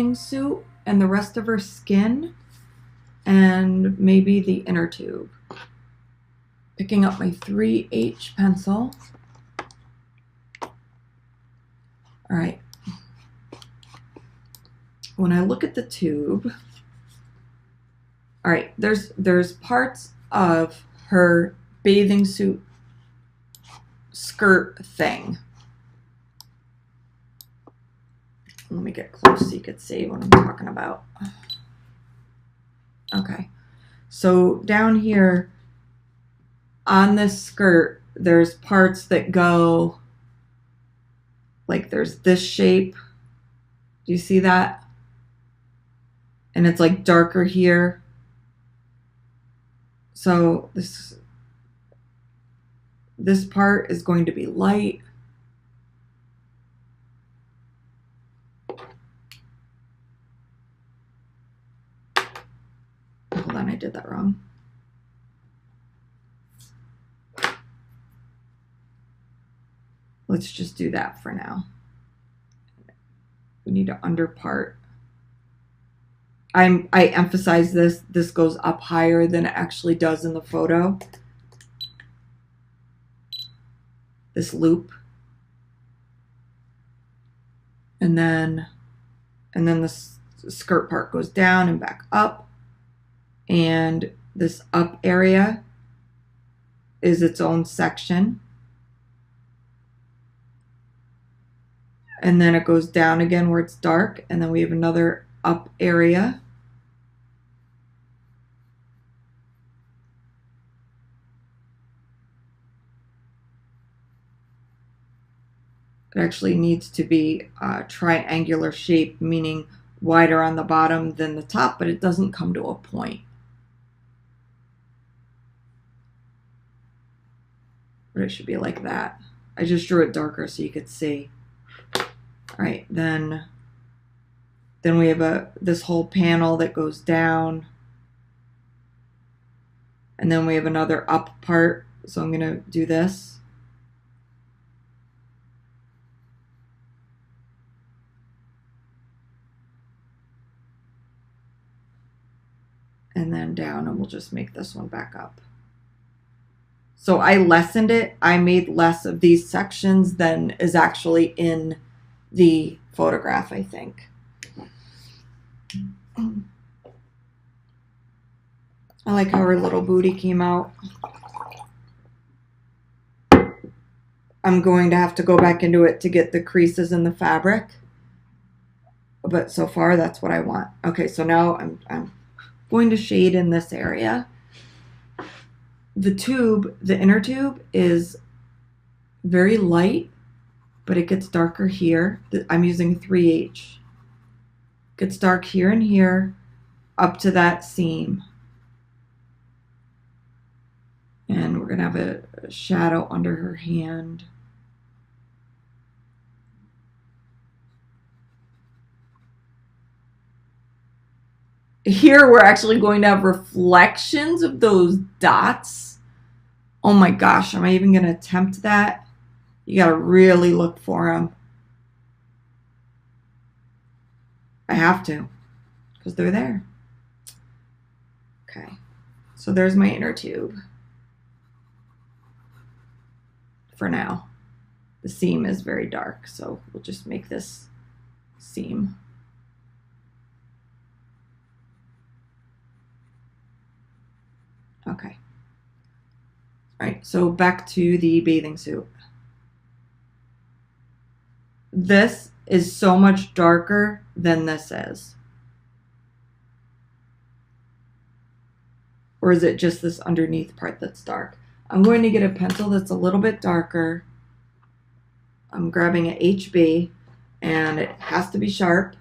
bathing suit and the rest of her skin, and maybe the inner tube. Picking up my 3H pencil. All right. When I look at the tube, all right, there's parts of her bathing suit skirt thing. Let me get close so you could see what I'm talking about. Okay, so down here on this skirt, there's parts that go, like there's this shape. Do you see that? And it's like darker here. So this part is going to be light. Hold on, I did that wrong. Let's just do that for now. We need to under part. I emphasize this goes up higher than it actually does in the photo. This loop. And then the skirt part goes down and back up. And this up area is its own section. And then it goes down again where it's dark, and then we have another up area. It actually needs to be a triangular shape, meaning wider on the bottom than the top, but it doesn't come to a point. But it should be like that. I just drew it darker so you could see. All right, then we have this whole panel that goes down. And then we have another up part. So I'm going to do this. And then down, and we'll just make this one back up. So I lessened it. I made less of these sections than is actually in the photograph, I think. I like how her little booty came out. I'm going to have to go back into it to get the creases in the fabric. But so far, that's what I want. Okay, so now I'm going to shade in this area. The tube, the inner tube, is very light, but it gets darker here. I'm using 3H. Gets dark here and here, up to that seam. And we're going to have a shadow under her hand. Here we're actually going to have reflections of those dots. Oh my gosh, am I even going to attempt that? You got to really look for them. I have to, because they're there. Okay, so there's my inner tube. For now. The seam is very dark, so we'll just make this seam. Okay. All right, so back to the bathing suit. This is so much darker than this is. Or is it just this underneath part that's dark? I'm going to get a pencil that's a little bit darker. I'm grabbing an HB, and it has to be sharp,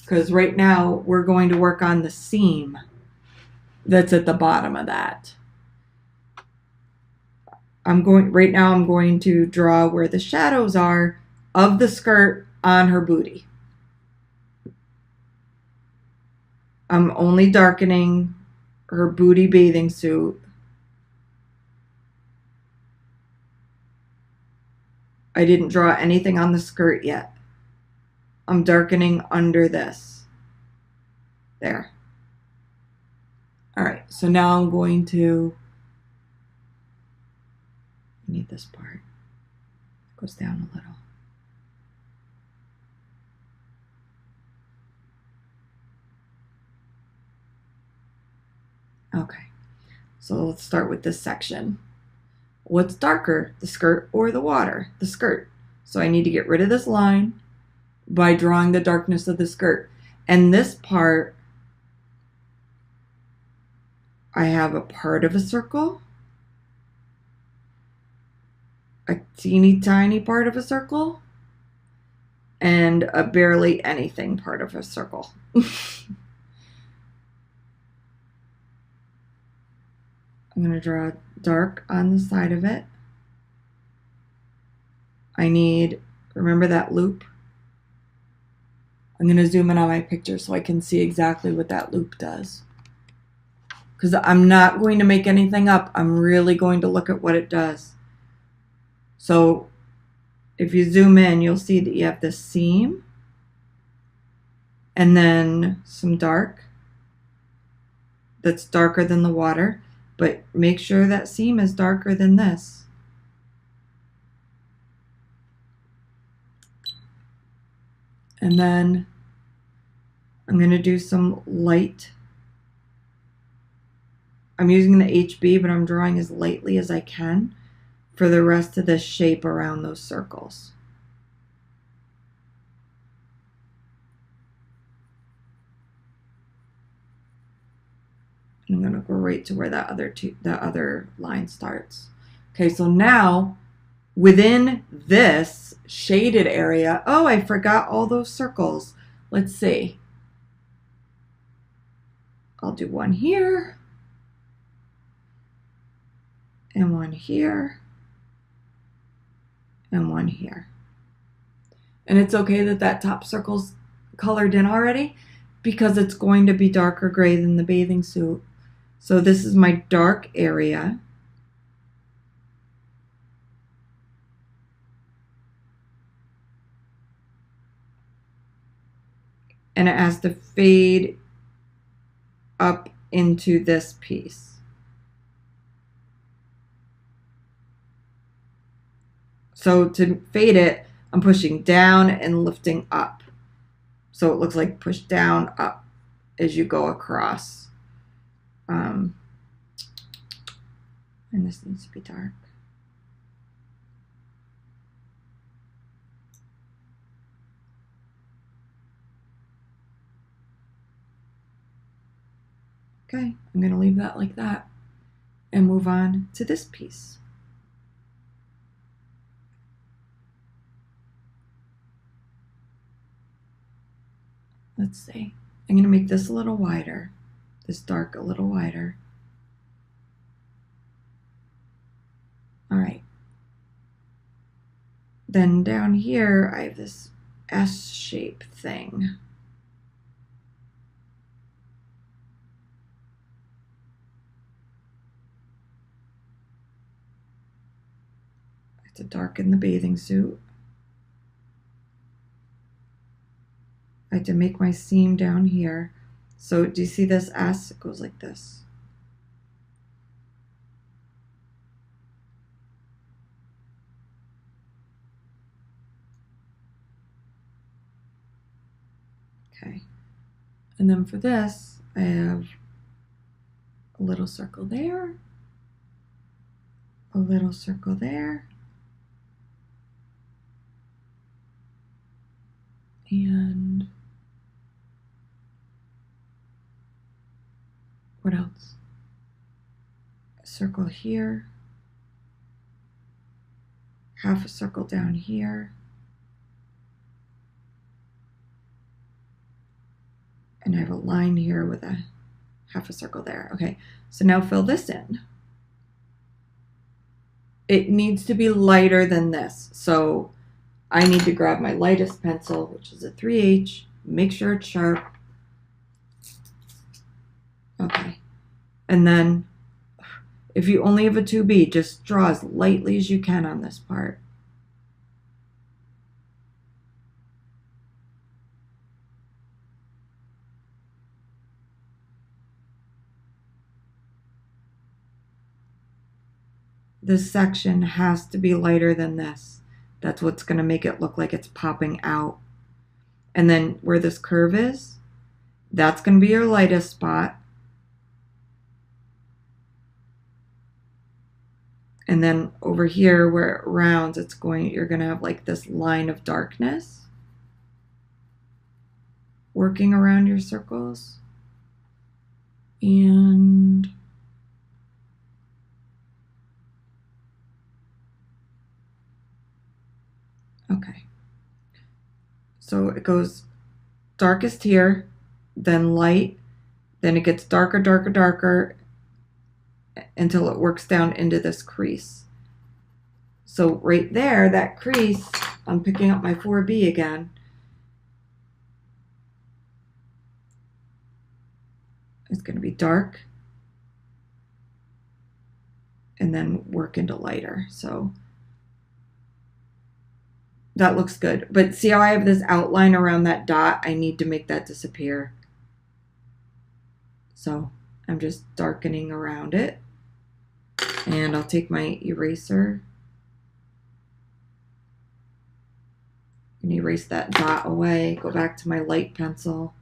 because right now we're going to work on the seam that's at the bottom of that. Right now I'm going to draw where the shadows are of the skirt on her booty. I'm only darkening her booty bathing suit. I didn't draw anything on the skirt yet. I'm darkening under this. There. All right, so now I'm going to, I need this part. It goes down a little. Okay, so let's start with this section. What's darker, the skirt or the water? The skirt. So I need to get rid of this line by drawing the darkness of the skirt. And this part, I have a part of a circle, a teeny tiny part of a circle, and a barely anything part of a circle. I'm going to draw dark on the side of it. I need, remember that loop? I'm going to zoom in on my picture so I can see exactly what that loop does. Because I'm not going to make anything up. I'm really going to look at what it does. So if you zoom in, you'll see that you have this seam and then some dark that's darker than the water. But make sure that seam is darker than this. And then I'm going to do some light. I'm using the HB, but I'm drawing as lightly as I can for the rest of the shape around those circles. I'm going to go right to where that other line starts. Okay, so now within this shaded area, oh, I forgot all those circles. Let's see. I'll do one here and one here and one here. And it's okay that that top circle's colored in already because it's going to be darker gray than the bathing suit. So this is my dark area. And it has to fade up into this piece. So to fade it, I'm pushing down and lifting up. So it looks like push down, up as you go across. And this needs to be dark. Okay, I'm going to leave that like that and move on to this piece. Let's see. I'm going to make this a little wider, this dark a little wider. All right. Then down here, I have this S-shape thing. I have to darken the bathing suit. I have to make my seam down here. So do you see this S? It goes like this. Okay. And then for this, I have a little circle there, a little circle there, and what else? A circle here, half a circle down here, and I have a line here with a half a circle there. Okay, so now fill this in. It needs to be lighter than this. So I need to grab my lightest pencil, which is a 3H, make sure it's sharp. Okay, and then if you only have a 2B, just draw as lightly as you can on this part. this section has to be lighter than this. That's what's going to make it look like it's popping out. And then where this curve is, that's going to be your lightest spot. And then over here where it rounds, you're going to have like this line of darkness working around your circles. And okay. So it goes darkest here, then light, then it gets darker, darker, darker until it works down into this crease. So right there, that crease, I'm picking up my 4B again. It's going to be dark and then work into lighter. So that looks good. But see how I have this outline around that dot? I need to make that disappear. So I'm just darkening around it. And I'll take my eraser and erase that dot away. Go back to my light pencil.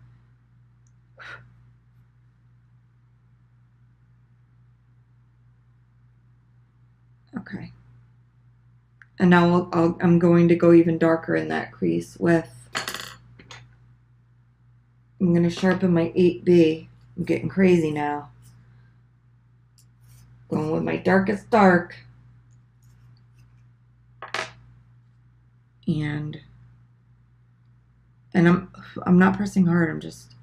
Okay. And now I'm going to go even darker in that crease with, I'm going to sharpen my 8B. I'm getting crazy now. Going with my darkest dark. And I'm not pressing hard. I'm just,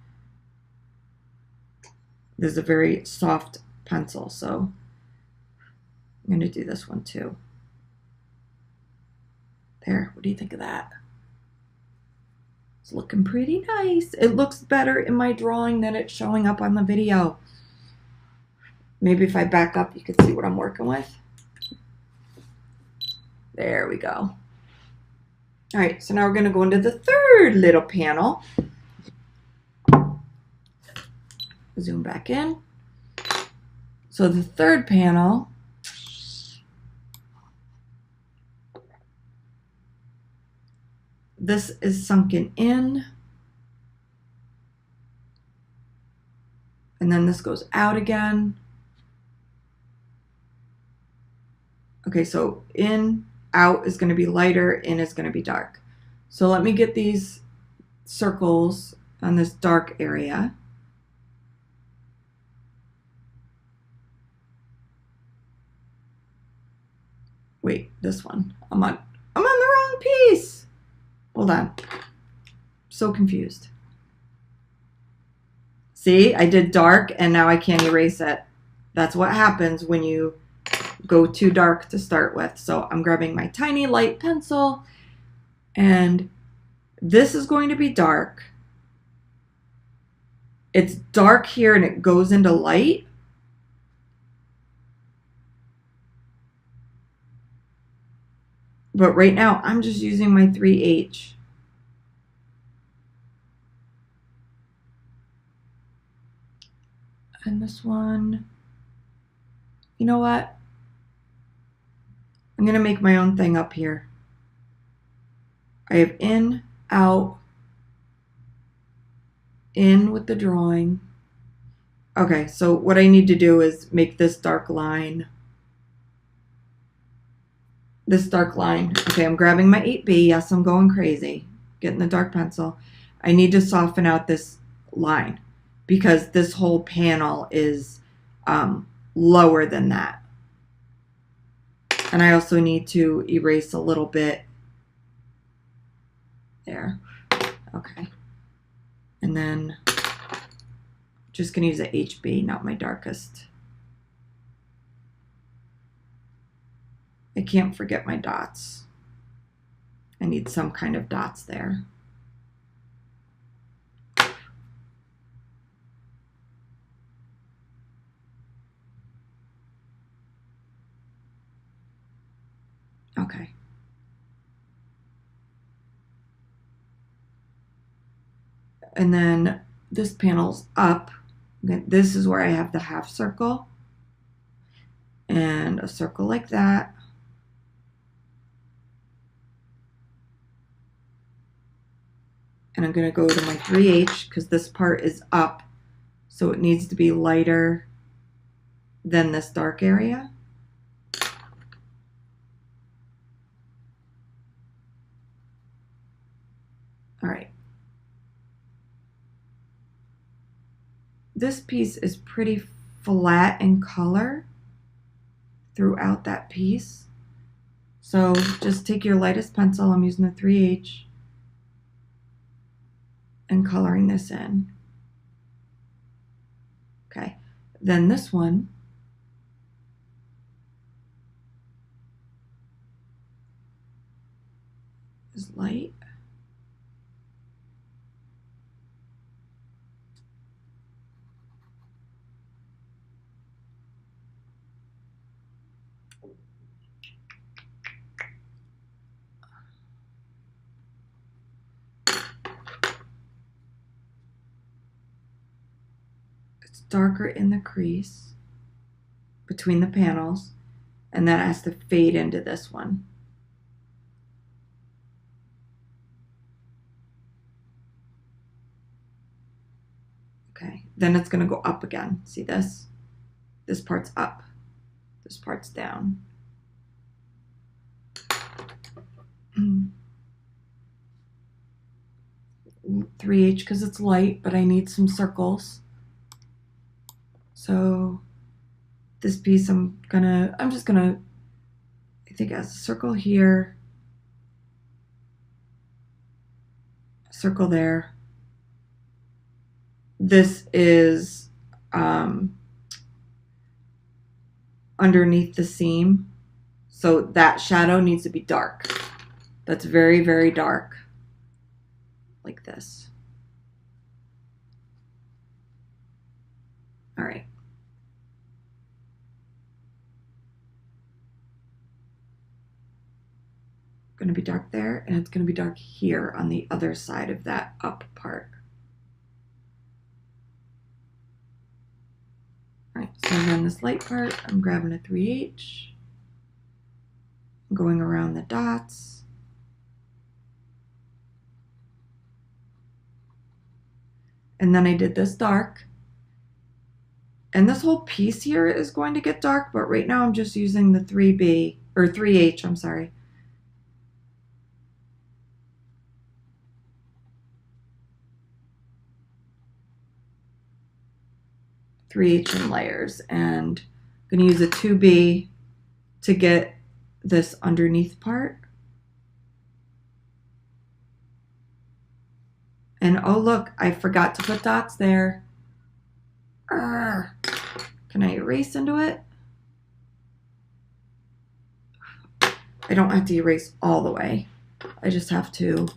this is a very soft pencil, so I'm going to do this one too. There, what do you think of that? It's looking pretty nice. It looks better in my drawing than it's showing up on the video. Maybe if I back up, you can see what I'm working with. There we go. All right, so now we're going to go into the third little panel. Zoom back in. So the third panel, this is sunken in. And then this goes out again. Okay, so in, out is going to be lighter, in is going to be dark. So let me get these circles on this dark area. Wait, this one. I'm on the wrong piece. Hold on. So confused. See, I did dark and now I can't erase it. That's what happens when you go too dark to start with. So I'm grabbing my tiny light pencil and this is going to be dark. It's dark here and it goes into light. But right now I'm just using my 3H. And this one, you know what? I'm going to make my own thing up here. I have in, out, in with the drawing. Okay, so what I need to do is make this dark line. This dark line. Okay, I'm grabbing my 8B. Yes, I'm going crazy. Getting the dark pencil. I need to soften out this line because this whole panel is lower than that. And I also need to erase a little bit there. Okay. And then just going to use a HB, not my darkest. I can't forget my dots. I need some kind of dots there. Okay. And then this panel's up. This is where I have the half circle. and a circle like that. And I'm going to go to my 3H because this part is up, so it needs to be lighter than this dark area. All right. This piece is pretty flat in color throughout that piece. So just take your lightest pencil, I'm using the 3H, and coloring this in. Okay, then this one, is light. It's darker in the crease between the panels, and then it has to fade into this one. Okay, then it's going to go up again. See this? This part's up. This part's down. 3H because it's light, but I need some circles. So this piece I think it has a circle here, a circle there. This is underneath the seam, so that shadow needs to be dark. That's very, very dark, like this. All right. Going to be dark there, and it's going to be dark here on the other side of that up part. All right, so then this light part, I'm grabbing a 3H, going around the dots. And then I did this dark. And this whole piece here is going to get dark, but right now I'm just using the 3B, or 3H, I'm sorry. H in layers, and I'm going to use a 2B to get this underneath part. And oh look, I forgot to put dots there. Can I erase into it? I don't have to erase all the way. I just have to,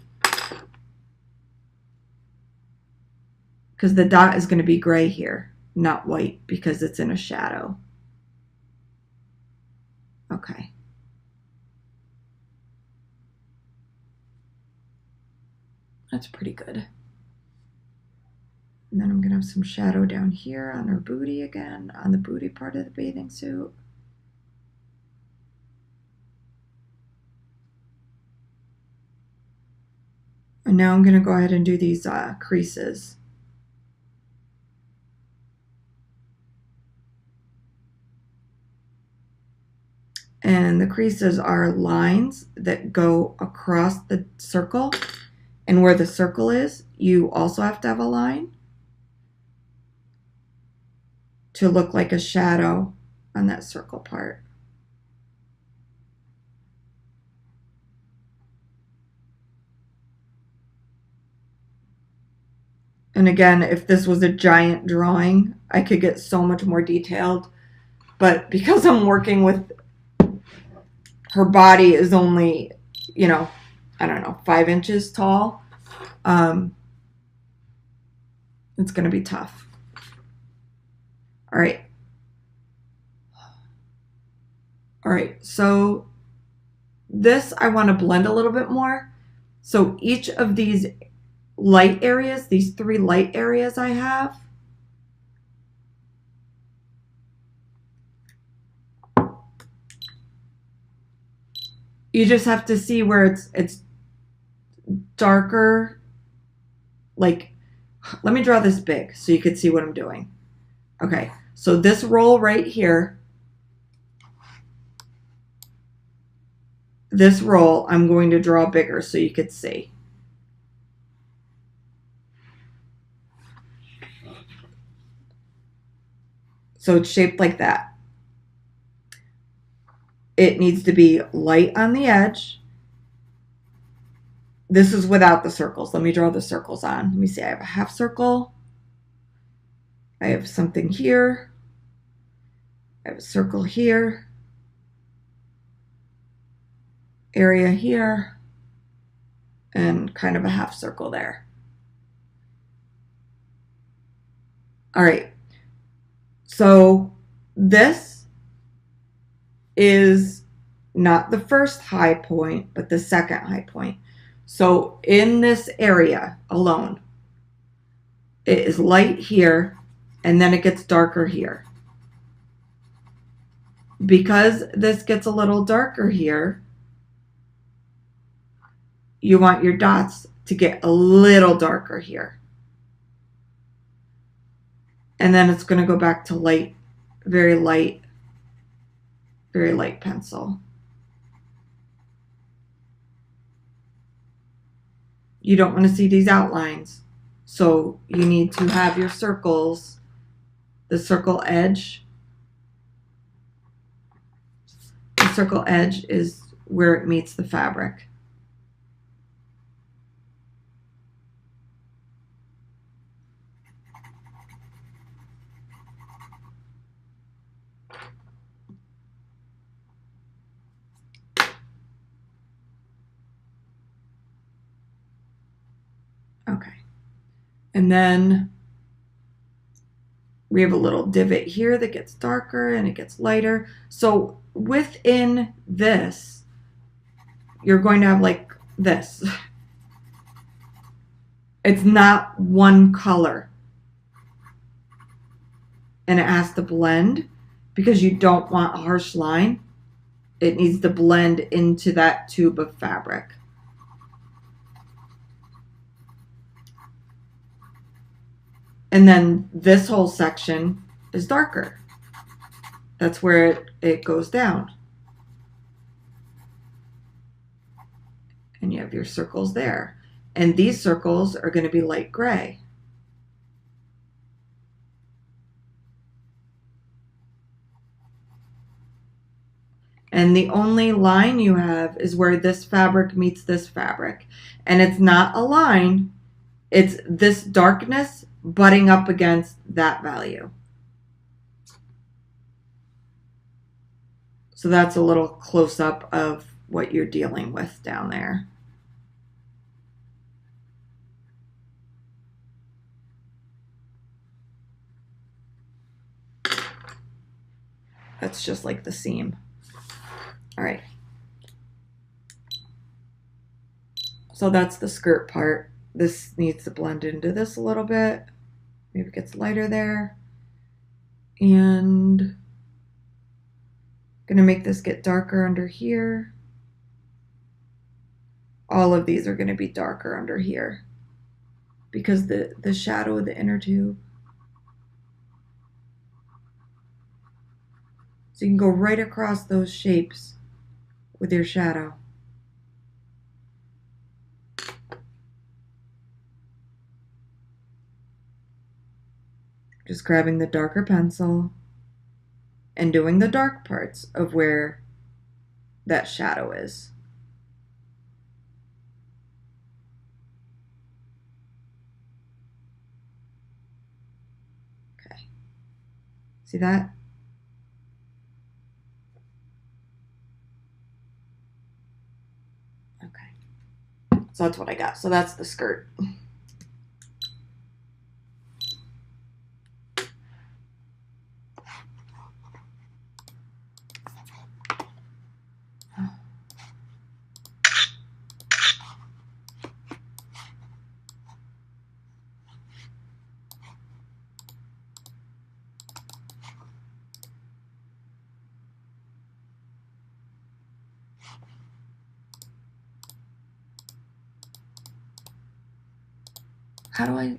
because the dot is going to be gray here, not white, because it's in a shadow. Okay. That's pretty good. And then I'm going to have some shadow down here on her booty again, on the booty part of the bathing suit. And now I'm going to go ahead and do these creases. And the creases are lines that go across the circle. And where the circle is, you also have to have a line to look like a shadow on that circle part. And again, if this was a giant drawing, I could get so much more detailed. But because I'm working with, her body is only, you know, I don't know, 5 inches tall, it's going to be tough. All right. All right, so this I want to blend a little bit more. So each of these light areas, these 3 light areas I have, You just have to see where it's darker. Like, let me draw this big so you could see what I'm doing. Okay, so this roll right here, this roll, I'm going to draw bigger so you could see. So it's shaped like that. It needs to be light on the edge. This is without the circles. Let me draw the circles on. Let me see. I have a half circle. I have something here. I have a circle here. Area here. And kind of a half circle there. All right. So this is not the first high point, but the second high point. So in this area alone, it is light here, and then it gets darker here. Because this gets a little darker here, you want your dots to get a little darker here. And then it's going to go back to light, very light pencil. You don't want to see these outlines. So you need to have your circles, the circle edge. The circle edge is where it meets the fabric. Okay. And then we have a little divot here that gets darker and it gets lighter. So within this, you're going to have like this. It's not one color. And it has to blend because you don't want a harsh line. It needs to blend into that tube of fabric. And then this whole section is darker. That's where it goes down. And you have your circles there. And these circles are going to be light gray. And the only line you have is where this fabric meets this fabric. And it's not a line, it's this darkness butting up against that value. So that's a little close-up of what you're dealing with down there. That's just like the seam. All right. So that's the skirt part. This needs to blend into this a little bit. Maybe it gets lighter there. And I'm gonna make this get darker under here. All of these are gonna be darker under here because the shadow of the inner tube. So you can go right across those shapes with your shadow. Just grabbing the darker pencil and doing the dark parts of where that shadow is. Okay. See that? Okay. So that's what I got. So that's the skirt. How do I?